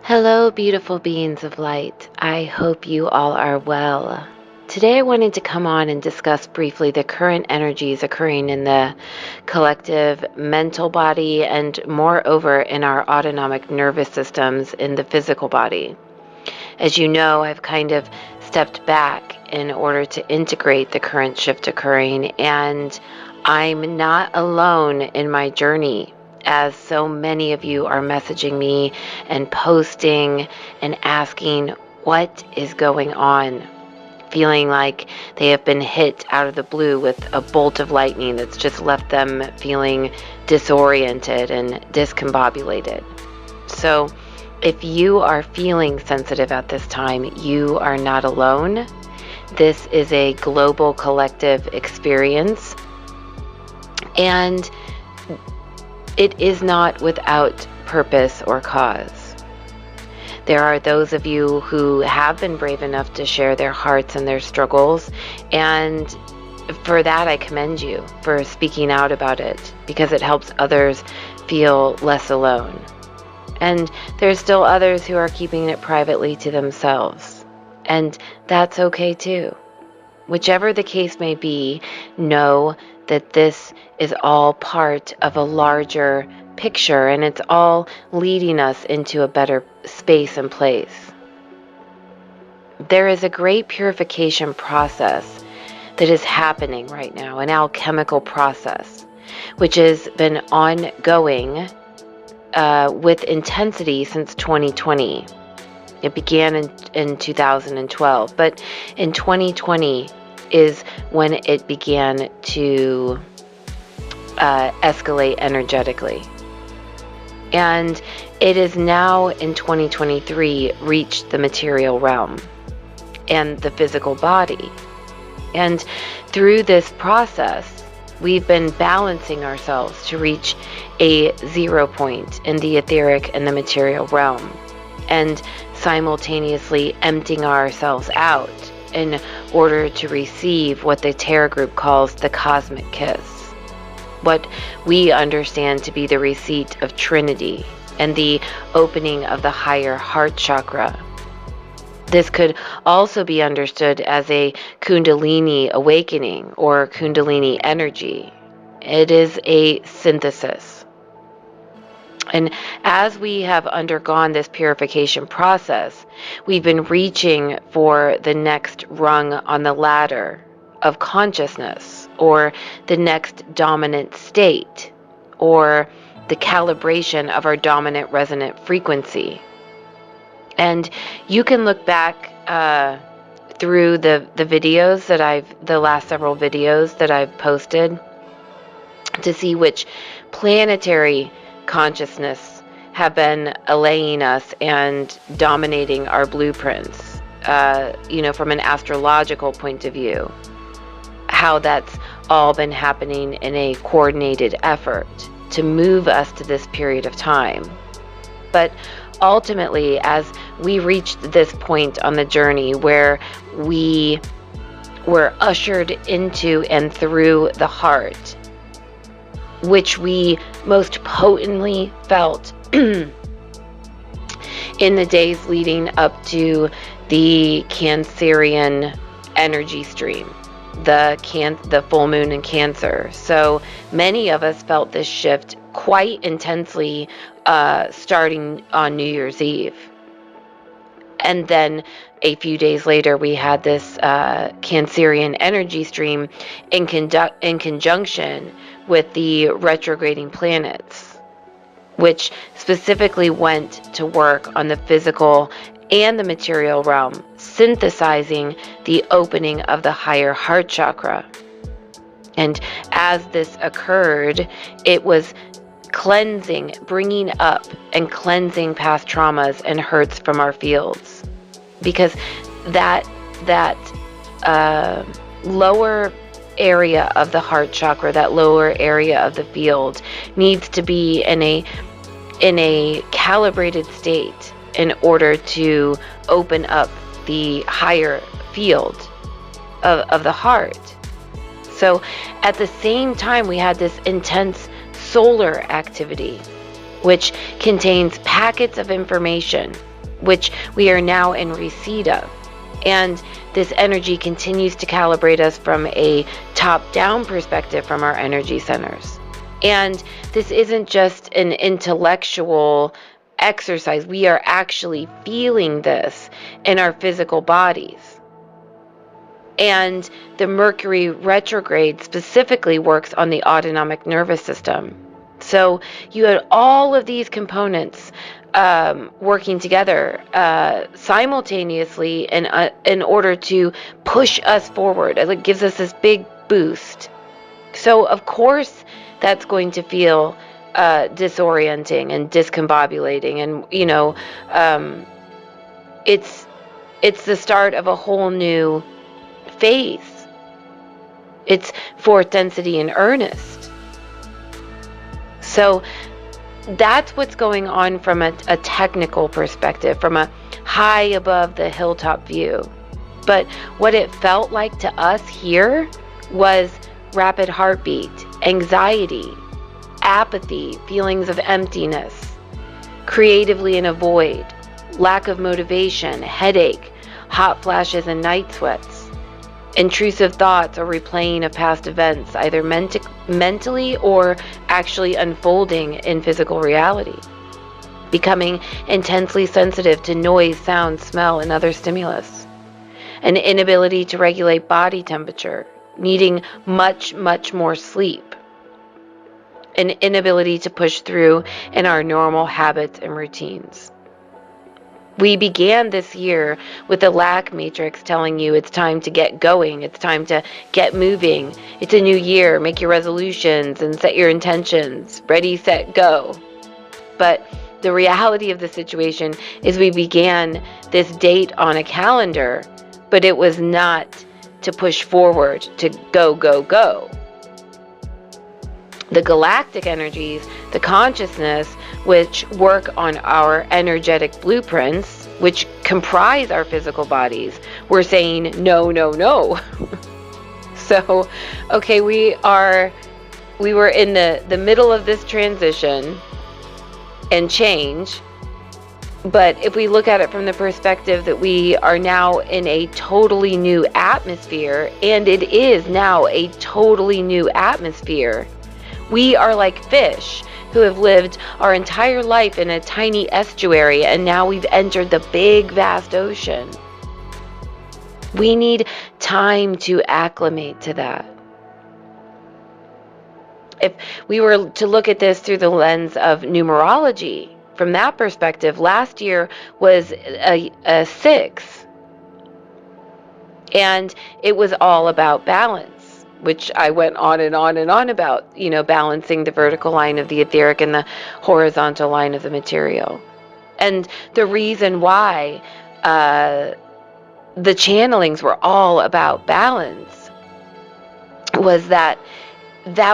Hello, beautiful beings of light. I hope you all are well. Today I wanted to come on and discuss briefly the current energies occurring in the collective mental body and moreover in our autonomic nervous systems in the physical body. As you know, I've kind of stepped back in order to integrate the current shift occurring, and I'm not alone in my journey, as so many of you are messaging me and posting and asking what is going on, feeling like they have been hit out of the blue with a bolt of lightning that's just left them feeling disoriented and discombobulated. So if you are feeling sensitive at this time, you are not alone. This is a global collective experience, and it is not without purpose or cause. There are those of you who have been brave enough to share their hearts and their struggles, and for that I commend you for speaking out about it, because it helps others feel less alone. And there's still others who are keeping it privately to themselves, and that's okay too. Whichever the case may be, know that this is all part of a larger picture, and it's all leading us into a better space and place. There is a great purification process that is happening right now, an alchemical process, which has been ongoing with intensity since 2020. It began in 2012, but in 2020 is when it began to escalate energetically. And it is now in 2023 reached the material realm and the physical body. And through this process, we've been balancing ourselves to reach a 0 point in the etheric and the material realm, and simultaneously emptying ourselves out in order to receive what the Terra group calls the cosmic kiss, what we understand to be the receipt of Trinity and the opening of the higher heart chakra. This could also be understood as a Kundalini awakening or Kundalini energy. It is a synthesis. And as we have undergone this purification process, we've been reaching for the next rung on the ladder of consciousness, or the next dominant state, or the calibration of our dominant resonant frequency. And you can look back through the videos that the last several videos that I've posted to see which planetary consciousness have been allaying us and dominating our blueprints, from an astrological point of view, how that's all been happening in a coordinated effort to move us to this period of time. But ultimately, as we reached this point on the journey where we were ushered into and through the heart, which we most potently felt in the days leading up to the Cancerian energy stream, the full moon in Cancer. So many of us felt this shift quite intensely starting on New Year's Eve. And then a few days later, we had this Cancerian energy stream in conjunction with the retrograding planets, which specifically went to work on the physical and the material realm, synthesizing the opening of the higher heart chakra. And as this occurred, it was cleansing, bringing up and cleansing past traumas and hurts from our fields, because that lower area of the heart chakra, that lower area of the field, needs to be in a calibrated state in order to open up the higher field of the heart. So at the same time, we had this intense solar activity, which contains packets of information which we are now in receipt of. And this energy continues to calibrate us from a top-down perspective from our energy centers. And this isn't just an intellectual exercise. We are actually feeling this in our physical bodies. And the Mercury retrograde specifically works on the autonomic nervous system. So you had all of these components working together simultaneously in order to push us forward. It gives us this big boost. So of course that's going to feel disorienting and discombobulating, and it's the start of a whole new phase. It's fourth density in earnest. So that's what's going on from a technical perspective, from a high above the hilltop view. But what it felt like to us here was rapid heartbeat, anxiety, apathy, feelings of emptiness, creatively in a void, lack of motivation, headache, hot flashes and night sweats, intrusive thoughts or replaying of past events, either mentally or actually unfolding in physical reality, becoming intensely sensitive to noise, sound, smell, and other stimulus, an inability to regulate body temperature, needing much, much more sleep, an inability to push through in our normal habits and routines. We began this year with the lack matrix telling you it's time to get going, it's time to get moving, it's a new year, make your resolutions and set your intentions, ready, set, go. But the reality of the situation is we began this date on a calendar, but it was not to push forward, to go, go, go. The galactic energies, the consciousness, which work on our energetic blueprints, which comprise our physical bodies, we're saying no, no, no. So, okay, we were in the middle of this transition and change, but if we look at it from the perspective that we are now in a totally new atmosphere, and it is now a totally new atmosphere, we are like fish who have lived our entire life in a tiny estuary, and now we've entered the big, vast ocean. We need time to acclimate to that. If we were to look at this through the lens of numerology, from that perspective, last year was a 6. And it was all about balance, which I went on and on and on about, balancing the vertical line of the etheric and the horizontal line of the material. And the reason why the channelings were all about balance was that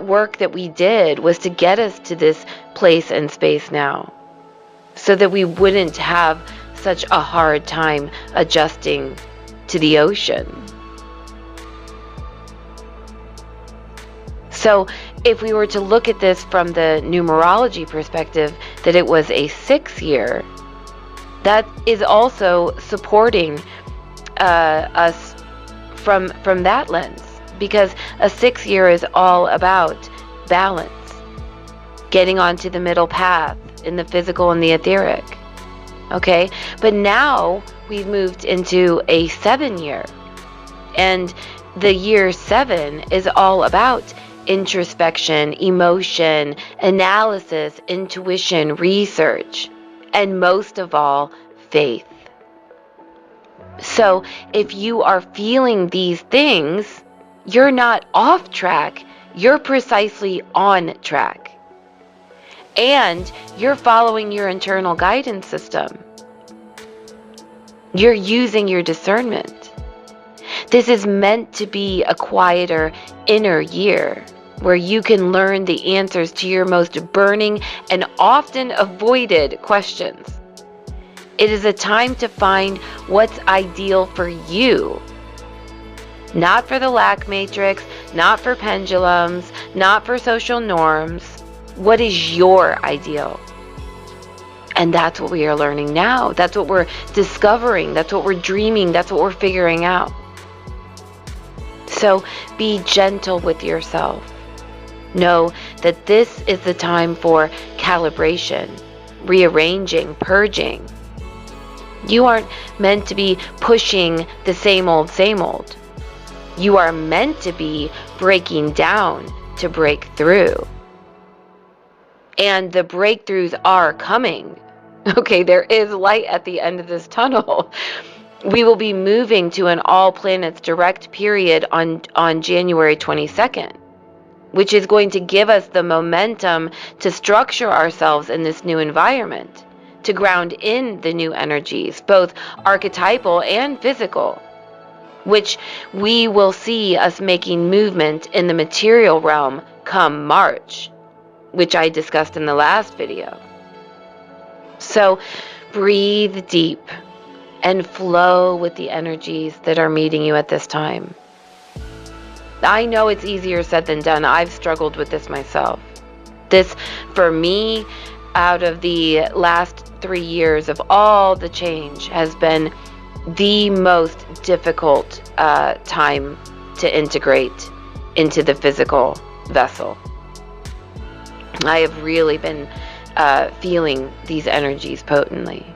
work that we did was to get us to this place and space now, so that we wouldn't have such a hard time adjusting to the ocean. So if we were to look at this from the numerology perspective, that it was a 6 year, that is also supporting us from that lens, because a 6 year is all about balance, getting onto the middle path in the physical and the etheric. Okay, but now we've moved into a 7 year, and the year 7 is all about introspection, emotion, analysis, intuition, research, and most of all, faith. So if you are feeling these things, you're not off track, you're precisely on track. And you're following your internal guidance system. You're using your discernment. This is meant to be a quieter inner year, where you can learn the answers to your most burning and often avoided questions. It is a time to find what's ideal for you. Not for the lack matrix, not for pendulums, not for social norms. What is your ideal? And that's what we are learning now. That's what we're discovering. That's what we're dreaming. That's what we're figuring out. So be gentle with yourself. Know that this is the time for calibration, rearranging, purging. You aren't meant to be pushing the same old, same old. You are meant to be breaking down to break through. And the breakthroughs are coming. Okay, there is light at the end of this tunnel. We will be moving to an all planets direct period on January 22nd, which is going to give us the momentum to structure ourselves in this new environment, to ground in the new energies, both archetypal and physical, which we will see us making movement in the material realm come March, which I discussed in the last video. So breathe deep and flow with the energies that are meeting you at this time. I know it's easier said than done. I've struggled with this myself. This, for me, out of the last 3 years of all the change, has been the most difficult time to integrate into the physical vessel. I have really been feeling these energies potently.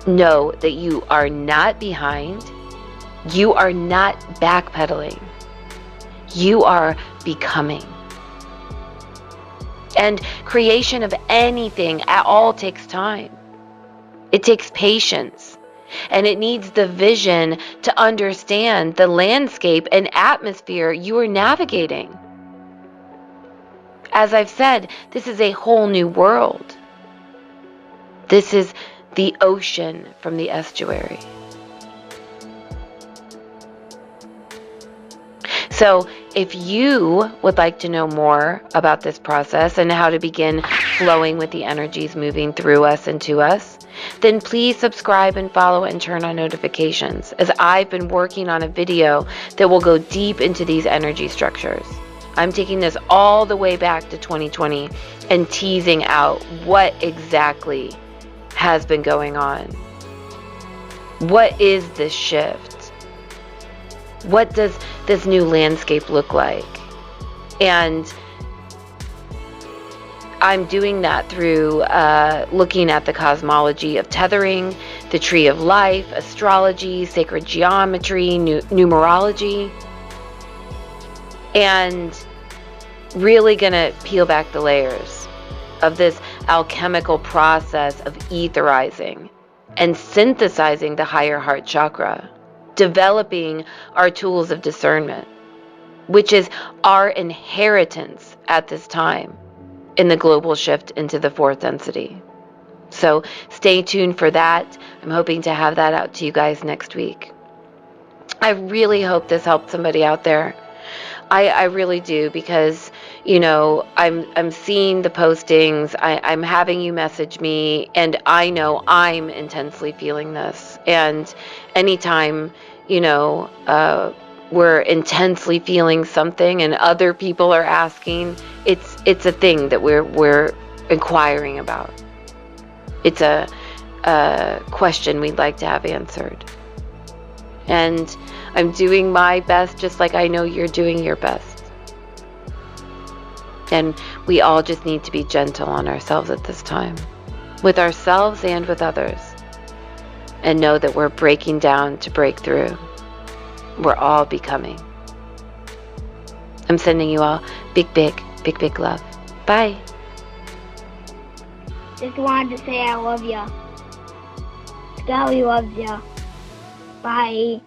Know that you are not behind. You are not backpedaling. You are becoming. And creation of anything at all takes time. It takes patience. And it needs the vision to understand the landscape and atmosphere you are navigating. As I've said, this is a whole new world. This is the ocean from the estuary. So if you would like to know more about this process and how to begin flowing with the energies moving through us and to us, then please subscribe and follow and turn on notifications, as I've been working on a video that will go deep into these energy structures. I'm taking this all the way back to 2020 and teasing out what exactly has been going on. What is this shift? What does this new landscape look like? And I'm doing that through looking at the cosmology of tethering, the tree of life, astrology, sacred geometry, numerology, and really gonna peel back the layers of this alchemical process of etherizing and synthesizing the higher heart chakra, developing our tools of discernment, which is our inheritance at this time in the global shift into the fourth density. So stay tuned for that. I'm hoping to have that out to you guys next week. I really hope this helped somebody out there. I really do, because, you know, I'm seeing the postings, I'm having you message me, and I know I'm intensely feeling this. And anytime, you know, we're intensely feeling something and other people are asking, it's a thing that we're inquiring about. It's a question we'd like to have answered. And I'm doing my best, just like I know you're doing your best. And we all just need to be gentle on ourselves at this time, with ourselves and with others, and know that we're breaking down to break through. We're all becoming. I'm sending you all big, big, big, big love. Bye. Just wanted to say I love ya. Scully loves ya. Bye.